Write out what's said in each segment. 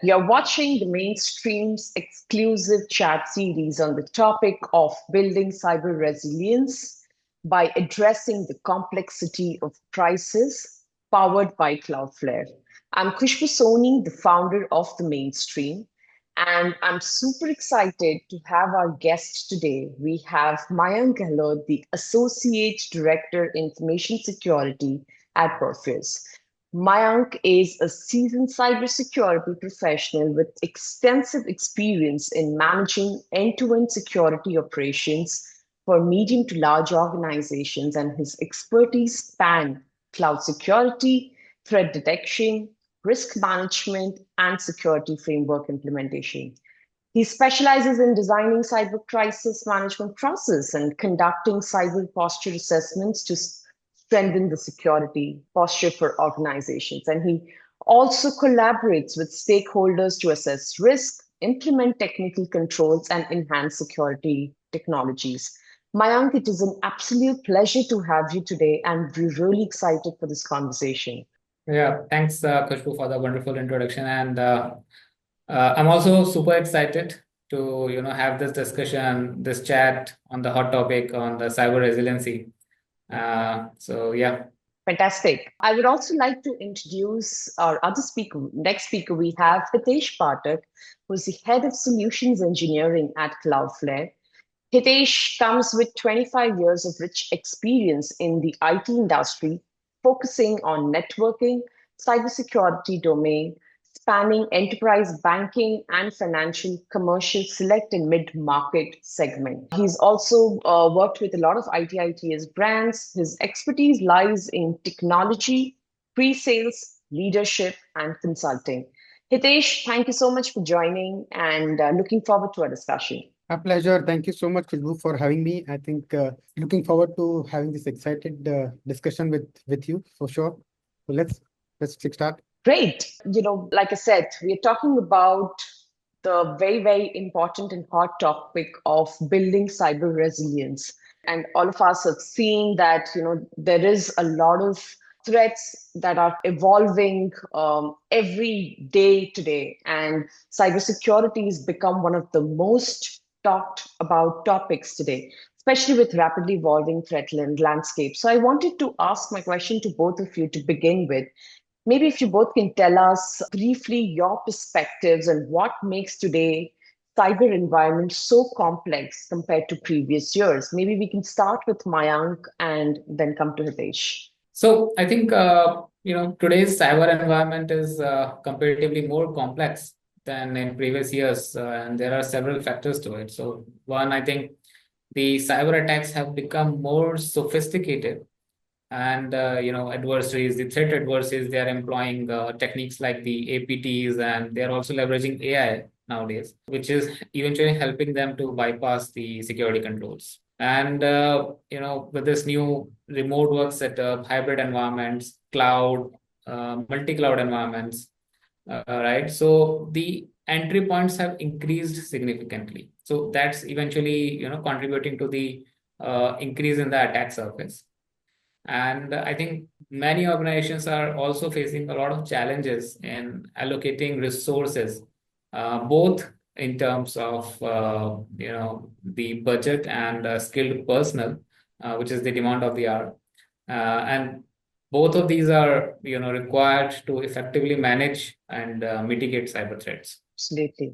You're watching the mainstream's exclusive chat series on the topic of building cyber resilience by addressing the complexity of crisis powered by Cloudflare. I'm Khushbu Soni, the founder of the mainstream, and I'm super excited to have our guest today. We have Mayank Gahlot, the Associate Director, Information Security at Perfios. Mayank is a seasoned cybersecurity professional with extensive experience in managing end-to-end security operations for medium to large organizations, and his expertise span cloud security, threat detection, risk management, and security framework implementation. He specializes in designing cyber crisis management process and conducting cyber posture assessments to strengthen the security posture for organizations. And he also collaborates with stakeholders to assess risk, implement technical controls, and enhance security technologies. Mayank, it is an absolute pleasure to have you today, and we're really excited for this conversation. Yeah, thanks, Khushbu, for the wonderful introduction. And I'm also super excited to, have this discussion, this chat on the hot topic on the cyber resiliency. Yeah. Fantastic. I would also like to introduce our other speaker. Next speaker, we have Hitesh Pathak, who's the head of solutions engineering at Cloudflare. Hitesh comes with 25 years of rich experience in the IT industry, focusing on networking, cybersecurity domain, spanning enterprise banking and financial, commercial, select and mid-market segment. He's also worked with a lot of IT/ITS brands. His expertise lies in technology, pre-sales, leadership, and consulting. Hitesh, thank you so much for joining and looking forward to our discussion. A pleasure. Thank you so much, Khushbu, for having me. I think looking forward to having this excited discussion with you for sure. So let's start. Great. Like I said, we are talking about the very, very important and hot topic of building cyber resilience. And all of us have seen that, there is a lot of threats that are evolving every day today. And cybersecurity has become one of the most talked about topics today, especially with rapidly evolving threat landscape. So I wanted to ask my question to both of you to begin with. Maybe if you both can tell us briefly your perspectives and what makes today cyber environment so complex compared to previous years. Maybe we can start with Mayank and then come to Hitesh. So I think, today's cyber environment is comparatively more complex than in previous years, and there are several factors to it. So one, I think the cyber attacks have become more sophisticated, and adversaries, the threat adversaries, they are employing techniques like the APTs, and they are also leveraging AI nowadays, which is eventually helping them to bypass the security controls. And with this new remote work setup, hybrid environments, cloud, multi-cloud environments, right? So the entry points have increased significantly. So that's eventually contributing to the increase in the attack surface. And I think many organizations are also facing a lot of challenges in allocating resources, both in terms of the budget and skilled personnel, which is the demand of the hour. And both of these are required to effectively manage and mitigate cyber threats. Absolutely.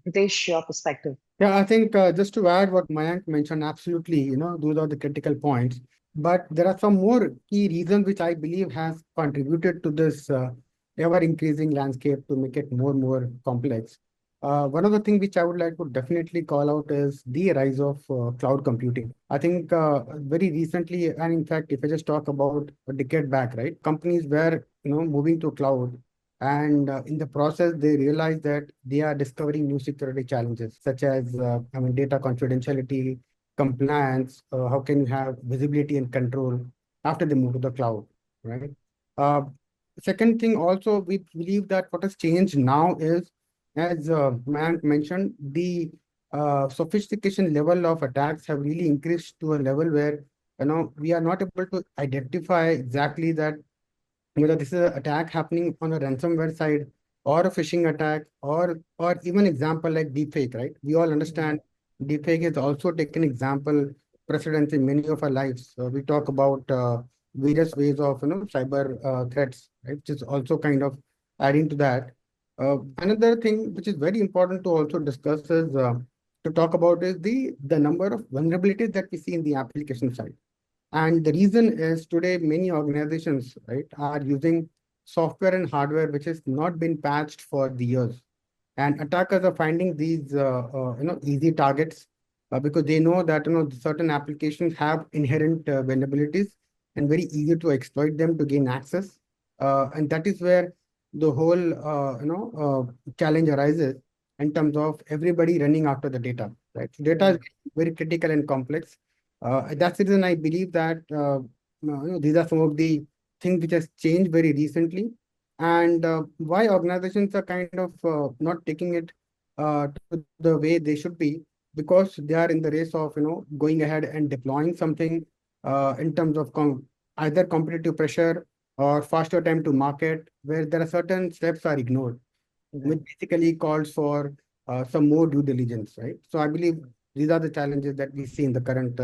Hitesh, your perspective. Yeah, I think just to add what Mayank mentioned, absolutely, those are the critical points. But there are some more key reasons which I believe has contributed to this ever-increasing landscape to make it more and more complex. One of the things which I would like to definitely call out is the rise of cloud computing. I think very recently, and in fact, if I just talk about a decade back, right, companies were moving to cloud, and in the process, they realized that they are discovering new security challenges such as data confidentiality, compliance, how can you have visibility and control after they move to the cloud, right? Second thing also, we believe that what has changed now is, as Mayank mentioned, the sophistication level of attacks have really increased to a level where we are not able to identify exactly that whether this is an attack happening on a ransomware side or a phishing attack, or even example like deepfake, right? We all understand deepfake is also taken example precedence in many of our lives. We talk about various ways of cyber threats, right? Which is also kind of adding to that. Another thing which is very important to also discuss is to talk about is the number of vulnerabilities that we see in the application side. And the reason is today many organizations, right, are using software and hardware which has not been patched for the years. And attackers are finding these easy targets because they know that certain applications have inherent vulnerabilities and very easy to exploit them to gain access. And that is where the whole challenge arises in terms of everybody running after the data. Right, so data is very critical and complex. That's the reason I believe that these are some of the things which has changed very recently, and why organizations are kind of not taking it to the way they should be, because they are in the race of going ahead and deploying something in terms of either competitive pressure or faster time to market, where there are certain steps are ignored, which basically calls for some more due diligence, right? So I believe these are the challenges that we see in the current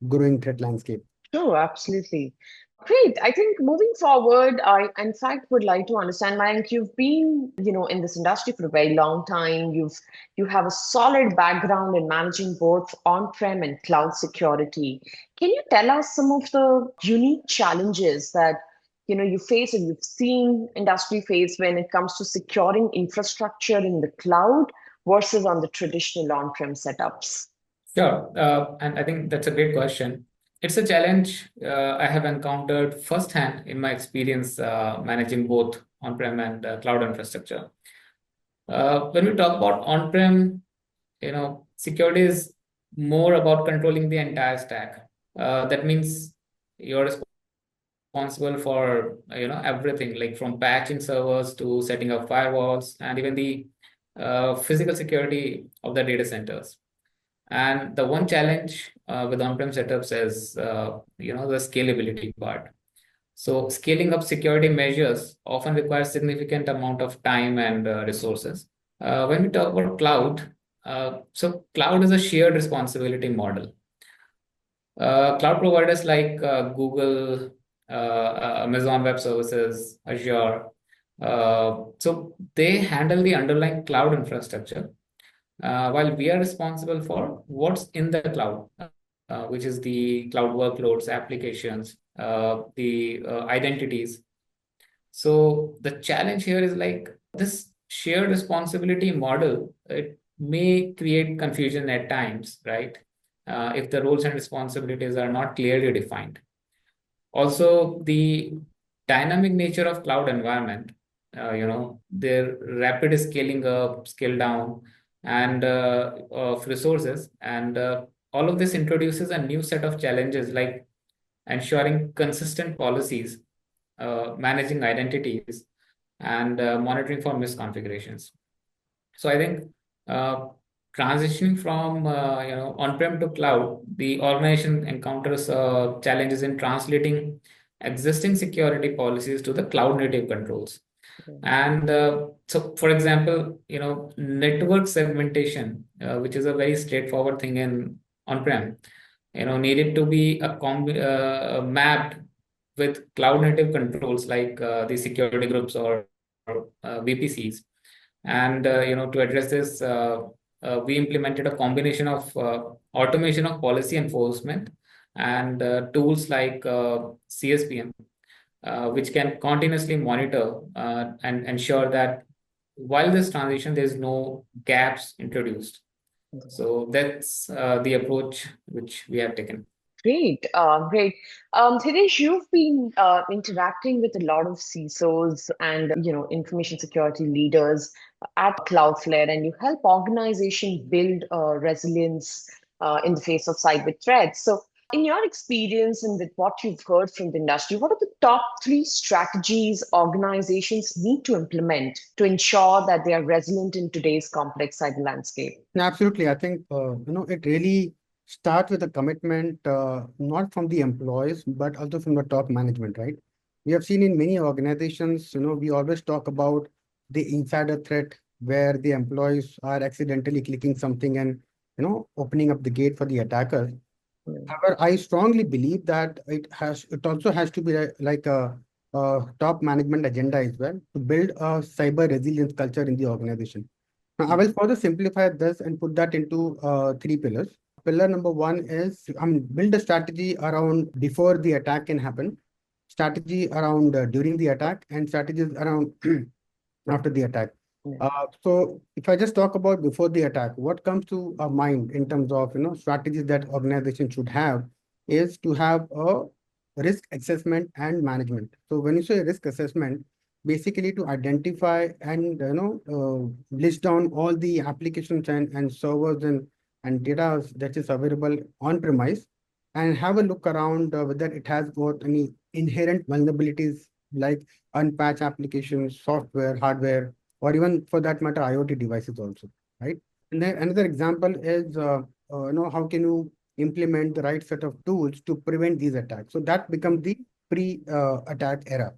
growing threat landscape. Sure, absolutely. Great. I think moving forward, I in fact would like to understand, Mayank, you've been, in this industry for a very long time. You have a solid background in managing both on-prem and cloud security. Can you tell us some of the unique challenges that, you face and you've seen industry face when it comes to securing infrastructure in the cloud versus on the traditional on-prem setups? Sure. And I think that's a great question. It's a challenge I have encountered firsthand in my experience managing both on-prem and cloud infrastructure. When we talk about on-prem, security is more about controlling the entire stack. That means you're responsible for everything, like from patching servers to setting up firewalls and even the physical security of the data centers. And the one challenge with on-prem setups is the scalability part. So scaling up security measures often requires significant amount of time and resources. When we talk about cloud, so cloud is a shared responsibility model. Cloud providers like Google, Amazon Web Services, Azure, so they handle the underlying cloud infrastructure, while we are responsible for what's in the cloud, which is the cloud workloads, applications, the identities. So the challenge here is like this shared responsibility model, it may create confusion at times, right? If the roles and responsibilities are not clearly defined. Also, the dynamic nature of cloud environment, their rapid scaling up, scale down, and of resources, and all of this introduces a new set of challenges like ensuring consistent policies, managing identities, and monitoring for misconfigurations. So I think uh, transitioning from on-prem to cloud, the organization encounters challenges in translating existing security policies to the cloud native controls. And so, for example, network segmentation, which is a very straightforward thing in on-prem, needed to be mapped with cloud native controls like the security groups or VPCs. And to address this, we implemented a combination of automation of policy enforcement and tools like CSPM, which can continuously monitor and ensure that while this transition, there's no gaps introduced. So that's the approach which we have taken. Great, great. Hitesh, you've been interacting with a lot of CISOs and information security leaders at Cloudflare, and you help organizations build resilience in the face of cyber threats. So, in your experience and with what you've heard from the industry, what are the top three strategies organizations need to implement to ensure that they are resilient in today's complex cyber landscape? Absolutely, I think it really starts with a commitment, not from the employees, but also from the top management, right? We have seen in many organizations, we always talk about the insider threat where the employees are accidentally clicking something and opening up the gate for the attackers. However, I strongly believe that it also has to be like a top management agenda as well to build a cyber resilience culture in the organization. Now, I will further simplify this and put that into three pillars. Pillar number one is, build a strategy around before the attack can happen, strategy around during the attack, and strategies around after the attack. So if I just talk about before the attack, what comes to our mind in terms of strategies that organization should have is to have a risk assessment and management. So when you say risk assessment, basically to identify and list down all the applications and servers and data that is available on premise, and have a look around whether it has got any inherent vulnerabilities like unpatched applications, software, hardware, or even for that matter, IoT devices also, right? And then another example is, how can you implement the right set of tools to prevent these attacks? So that becomes the pre-attack era.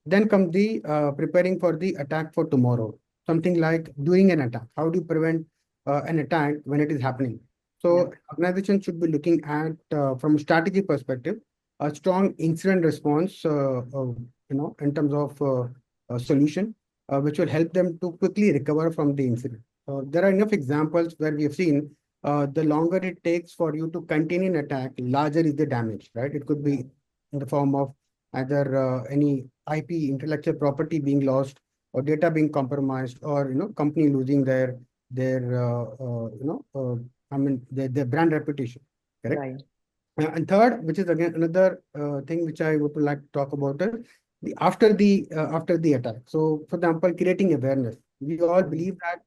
Then comes the preparing for the attack for tomorrow. Something like doing an attack. How do you prevent an attack when it is happening? So organization should be looking at, from a strategy perspective, a strong incident response, in terms of a solution, which will help them to quickly recover from the incident. There are enough examples where we have seen the longer it takes for you to contain an attack, larger is the damage, right? It could be in the form of either any IP, intellectual property being lost, or data being compromised, or company losing their their brand reputation. Correct. Right. And third, which is again another thing which I would like to talk about, is after the attack. So, for example, creating awareness. We all believe that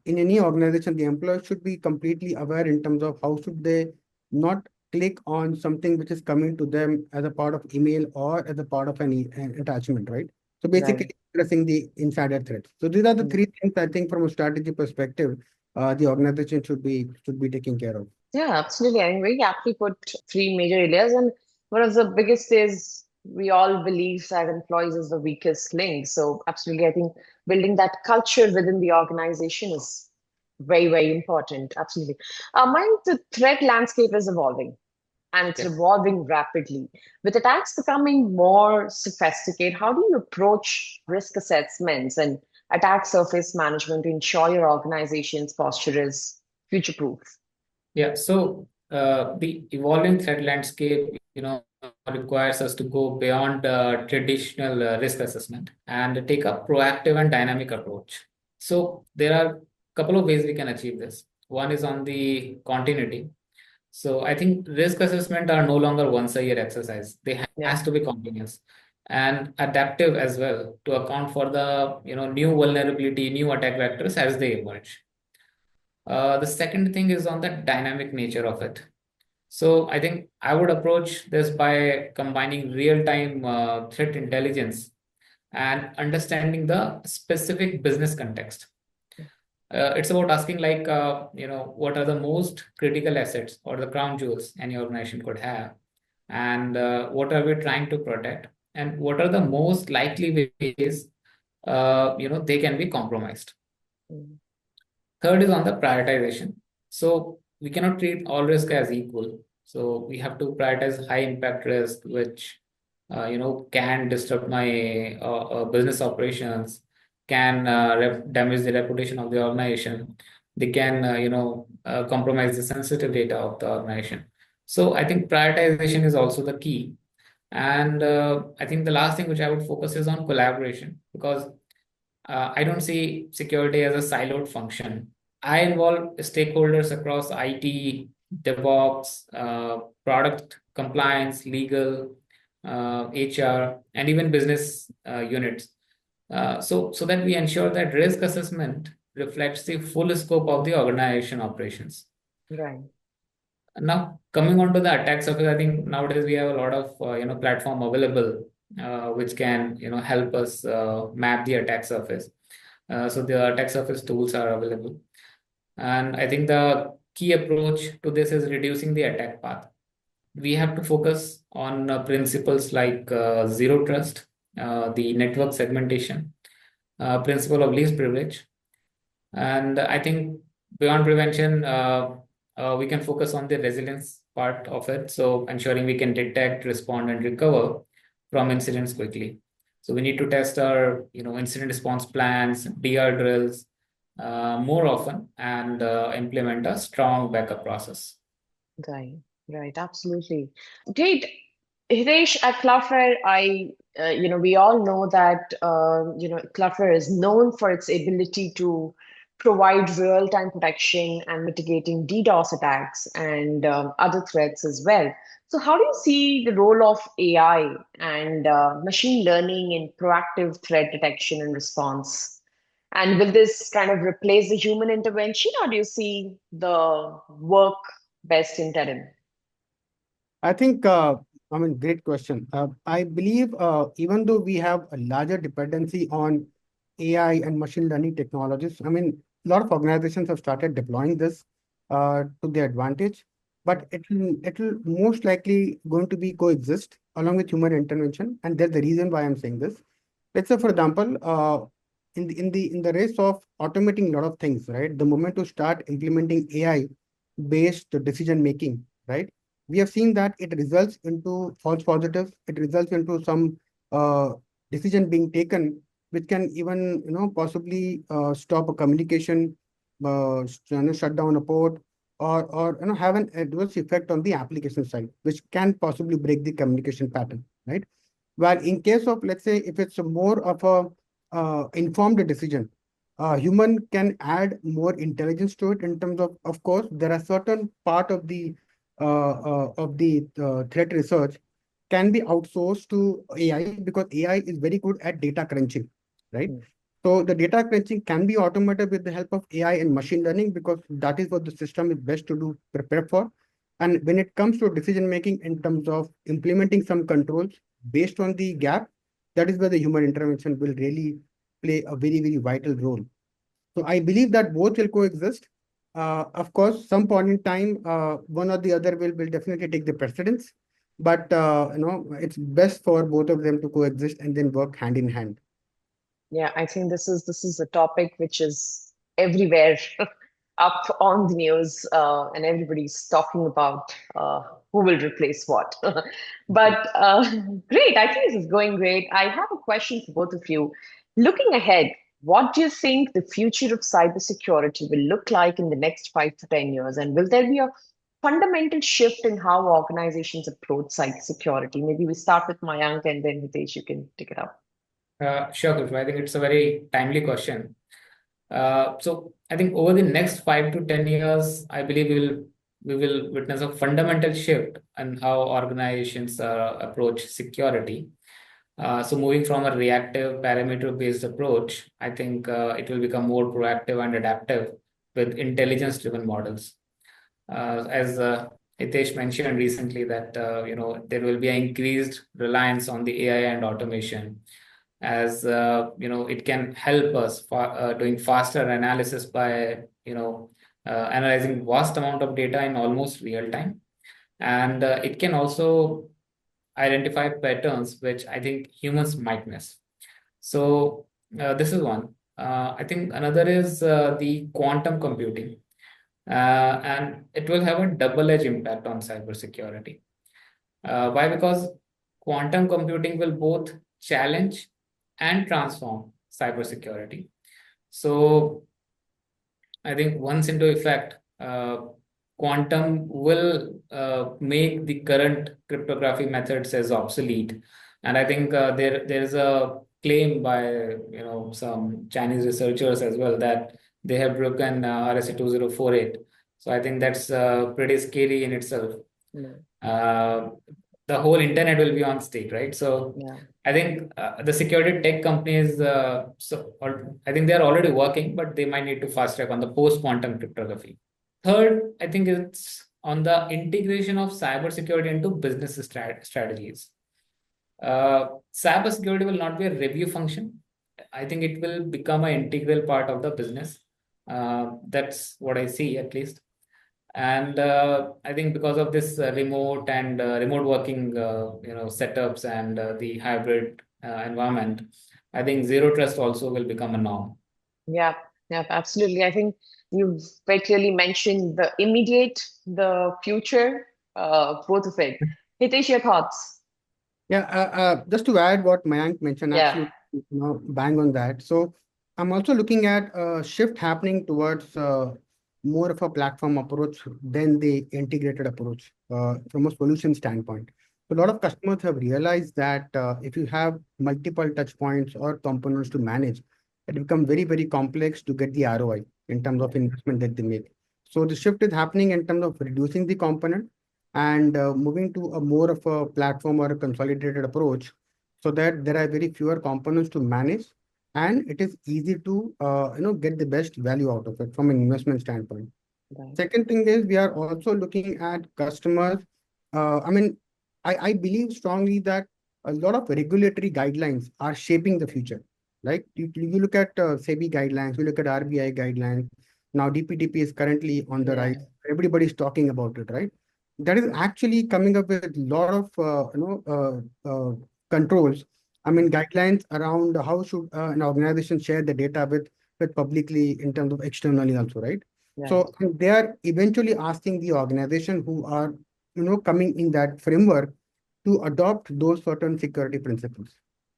in any organization, the employees should be completely aware in terms of how should they not click on something which is coming to them as a part of email or as a part of an attachment, right? So basically addressing the insider threats. So these are the three things I think from a strategy perspective, the organization should be taking care of. Yeah, absolutely. I mean, very aptly put three major areas. And one of the biggest is we all believe that employees is the weakest link. So absolutely, I think building that culture within the organization is very, very important. Absolutely. Mind the threat landscape is evolving and it's evolving rapidly. With attacks becoming more sophisticated, how do you approach risk assessments and attack surface management to ensure your organization's posture is future-proof? Yeah, so the evolving threat landscape, requires us to go beyond traditional risk assessment and take a proactive and dynamic approach. So there are a couple of ways we can achieve this. One is on the continuity. So I think risk assessment are no longer once a year exercise. They has to be continuous and adaptive as well to account for the new vulnerability, new attack vectors as they emerge. The second thing is on the dynamic nature of it. So I think I would approach this by combining real-time threat intelligence and understanding the specific business context. It's about asking like, what are the most critical assets or the crown jewels any organization could have, and what are we trying to protect, and what are the most likely ways, they can be compromised. Third is on the prioritization. So we cannot treat all risk as equal. So we have to prioritize high impact risk, which can disrupt my business operations, can damage the reputation of the organization. They can compromise the sensitive data of the organization. So I think prioritization is also the key. And I think the last thing which I would focus is on collaboration, because I don't see security as a siloed function. I involve stakeholders across IT, DevOps, product compliance, legal, HR, and even business units. So that we ensure that risk assessment reflects the full scope of the organization operations. Right. Now, coming on to the attack surface, I think nowadays we have a lot of platform available which can help us map the attack surface. So the attack surface tools are available, and I think the key approach to this is reducing the attack path. We have to focus on principles like zero trust, the network segmentation, principle of least privilege. And I think beyond prevention, we can focus on the resilience part of it. So ensuring we can detect, respond, and recover from incidents quickly. So we need to test our, incident response plans, DR drills, more often, and implement a strong backup process. Right, right, absolutely. Great. Hitesh, at Cloudflare, we all know that, Cloudflare is known for its ability to provide real-time protection and mitigating DDoS attacks and other threats as well. So, how do you see the role of AI and machine learning in proactive threat detection and response? And will this kind of replace the human intervention, or do you see the work best interim? I think, great question. I believe even though we have a larger dependency on AI and machine learning technologies, a lot of organizations have started deploying this to their advantage, but it'll most likely going to be coexist along with human intervention, and that's the reason why I'm saying this. Let's say, for example, in the race of automating a lot of things, right? The moment to start implementing AI based decision making, right? We have seen that it results into false positives. It results into some uh, decision being taken, which can even possibly stop a communication, shut down a port, or have an adverse effect on the application side, which can possibly break the communication pattern, right? While in case of, let's say, if it's a more of a informed decision, human can add more intelligence to it in terms of course, there are certain part of the threat research can be outsourced to AI because AI is very good at data crunching, right? Mm. So the data crunching can be automated with the help of AI and machine learning because that is what the system is best to do prepare for. And when it comes to decision making in terms of implementing some controls based on the gap, that is where the human intervention will really play a very, very vital role. So I believe that both will coexist. Of course, some point in time, one or the other will definitely take the precedence. But it's best for both of them to coexist and then work hand in hand. Yeah, I think this is a topic which is everywhere up on the news, and everybody's talking about who will replace what. But great, I think this is going great. I have a question for both of you. Looking ahead, what do you think the future of cybersecurity will look like in the next 5 to 10 years? And will there be a fundamental shift in how organizations approach cybersecurity? Maybe we start with Mayank and then Hitesh, you can take it up. Sure, Khushbu. I think it's a very timely question. So I think over the next 5 to 10 years, I believe we will witness a fundamental shift in how organizations approach security. So moving from a reactive parameter-based approach, I think it will become more proactive and adaptive with intelligence-driven models. As Hitesh mentioned recently, that there will be an increased reliance on the AI and automation, as it can help us doing faster analysis by analyzing vast amount of data in almost real time, and it can also identify patterns which I think humans might miss. So this is one. I think another is the quantum computing, and it will have a double-edged impact on cybersecurity. Why? Because quantum computing will both challenge and transform cybersecurity. So I think once into effect, quantum will make the current cryptography methods as obsolete. And I think there is a claim by some Chinese researchers as well that they have broken RSA 2048. So I think that's pretty scary in itself. No. The whole internet will be on stake, right? So Yeah. I think the security tech companies, I think they are already working, but they might need to fast track on the post-quantum cryptography. Third, I think it's on the integration of cybersecurity into business strategies. Cybersecurity will not be a review function. I think it will become an integral part of the business. That's what I see, at least. And I think because of this remote working setups and the hybrid environment, I think zero trust also will become a norm. Yeah, yeah, absolutely. I think you've very clearly mentioned the immediate, the future, both of it. Hitesh, your thoughts? Yeah, just to add what Mayank mentioned, Yeah, absolutely, bang on that. So I'm also looking at a shift happening towards more of a platform approach than the integrated approach from a solution standpoint. So a lot of customers have realized that if you have multiple touch points or components to manage, it becomes very, very complex to get the ROI in terms of investment that they make. So the shift is happening in terms of reducing the component and moving to a more of a platform or a consolidated approach so that there are very fewer components to manage and it is easy to get the best value out of it from an investment standpoint. right, Second thing is we are also looking at customers. I mean, I believe strongly that a lot of regulatory guidelines are shaping the future. Like you look at SEBI guidelines, you look at RBI guidelines. Now DPDP is currently on the yeah, rise. Everybody's talking about it, right? That is actually coming up with a lot of controls. I mean, guidelines around how should an organization share the data with publicly in terms of externally also, right? right, So they are eventually asking the organization who are, coming in that framework to adopt those certain security principles,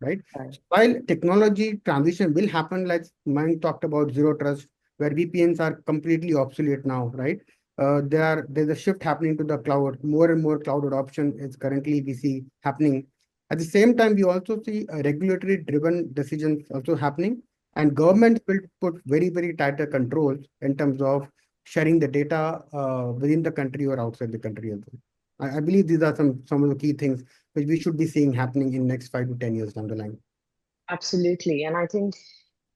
right? right, So while technology transition will happen, like Mike talked about zero trust, where VPNs are completely obsolete now, right? There's a shift happening to the cloud. More and more cloud adoption is currently we see happening. At the same time, we also see regulatory driven decisions also happening and governments will put very, very tighter controls in terms of sharing the data within the country or outside the country as well. I believe these are some of the key things which we should be seeing happening in next 5 to 10 years down the line. absolutely. And I think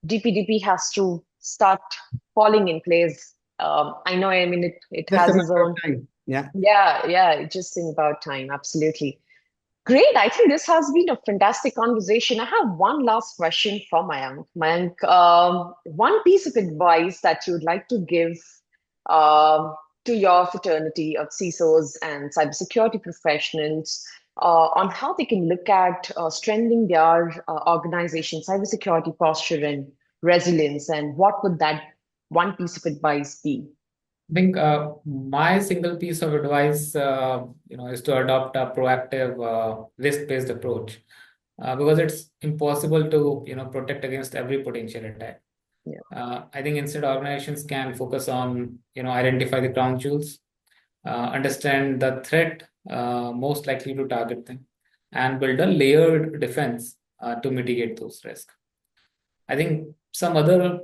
DPDP has to start falling in place. I know, I mean, it Just a has its matter of own, time. Yeah. yeah, yeah, just in about time. Absolutely. Great. I think this has been a fantastic conversation. I have one last question for Mayank. Mayank, one piece of advice that you would like to give to your fraternity of CISOs and cybersecurity professionals on how they can look at strengthening their organization, cybersecurity posture and resilience, and what would that one piece of advice be? I think my single piece of advice, is to adopt a proactive, risk-based approach, because it's impossible to, protect against every potential attack. Yeah, I think instead organizations can focus on, identify the crown jewels, understand the threat most likely to target them, and build a layered defense to mitigate those risks. I think some other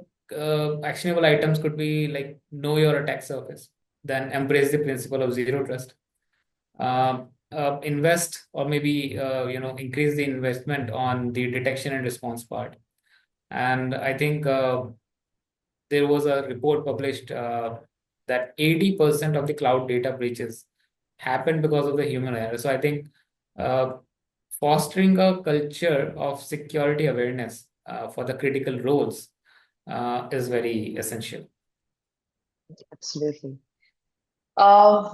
actionable items could be like know your attack surface, then embrace the principle of zero trust, invest or maybe increase the investment on the detection and response part. And I think there was a report published that 80% of the cloud data breaches happened because of the human error. So I think uh, fostering a culture of security awareness for the critical roles is very essential. absolutely.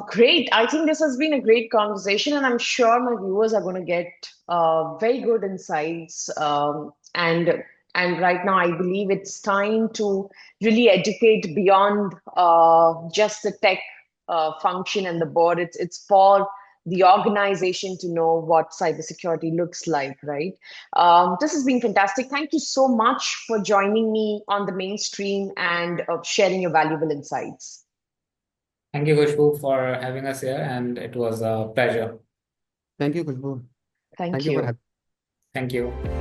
Great. I think this has been a great conversation, and I'm sure my viewers are going to get very good insights. And right now, I believe it's time to really educate beyond just the tech function and the board. It's for the organization to know what cybersecurity looks like, right? This has been fantastic. Thank you so much for joining me on the mainstream and sharing your valuable insights. Thank you, Khushbu, for having us here, and it was a pleasure. Thank you, Khushbu. Thank Thank you for you. having Thank you.